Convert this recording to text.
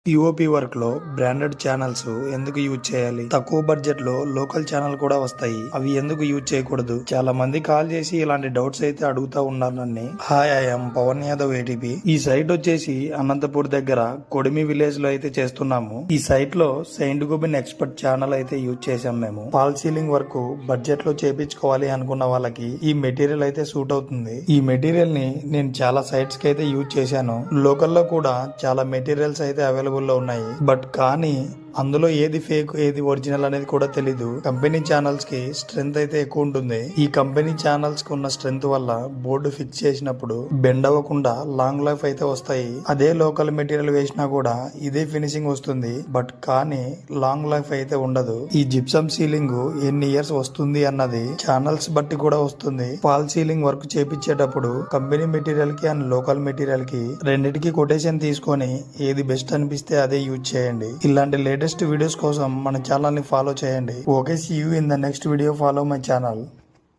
POP work లో branded channels ఎందుకు use చేయాలి? తక్కువ బడ్జెట్ లో లోకల్ ఛానల్ కూడా వస్తాయి, అవి ఎందుకు యూజ్ చేయకూడదు? చాలా మంది కాల్ చేసి ఇలాంటి డౌట్స్ అయితే అడుగుతా ఉన్నారు నన్ను. Hi, I'm Pavan Yadav ATP. ఈ సైట్ వచ్చేసి అనంతపూర్ దగ్గర కొడిమి విలేజ్ లో అయితే చేస్తున్నాము. ఈ సైట్ లో సెయింట్ గుబిన్ ఎక్స్పర్ట్ ఛానల్ అయితే యూజ్ చేసాం మేము. ఫాల్ సీలింగ్ వర్క్ బడ్జెట్ లో చేపించుకోవాలి అనుకున్న వాళ్ళకి ఈ మెటీరియల్ అయితే సూట్ అవుతుంది. ఈ మెటీరియల్ ని నేను చాలా సైట్స్ కి అయితే యూజ్ చేశాను. లోకల్ లో కూడా చాలా మెటీరియల్స్ అయితే అవైలబుల్ లో ఉన్నాయి. బట్ కానీ అందులో ఏది ఫేక్ ఏది ఒరిజినల్ అనేది కూడా తెలీదు. కంపెనీ ఛానల్స్ కి స్ట్రెంత్ అయితే ఎక్కువ ఉంటుంది. ఈ కంపెనీ ఛానల్స్ కి ఉన్న స్ట్రెంత్ వల్ల బోర్డు ఫిక్స్ చేసినప్పుడు బెండ్ అవ్వకుండా లాంగ్ లైఫ్ అయితే వస్తాయి. అదే లోకల్ మెటీరియల్ వేసినా కూడా ఇదే ఫినిషింగ్ వస్తుంది, బట్ కానీ లాంగ్ లైఫ్ అయితే ఉండదు. ఈ జిప్సమ్ సీలింగ్ ఎన్ని ఇయర్స్ వస్తుంది అన్నది ఛానల్స్ బట్టి కూడా వస్తుంది. ఫాల్ సీలింగ్ వర్క్ చేపించేటప్పుడు కంపెనీ మెటీరియల్ కి అండ్ లోకల్ మెటీరియల్ కి రెండిటికి కొటేషన్ తీసుకొని ఏది బెస్ట్ అనిపిస్తే అదే యూజ్ చేయండి. ఇలాంటి లేటెస్ట్ వీడియోస్ కోసం మన ఛానల్ ని ఫాలో చేయండి. Okay, see you in the next video. Follow my channel.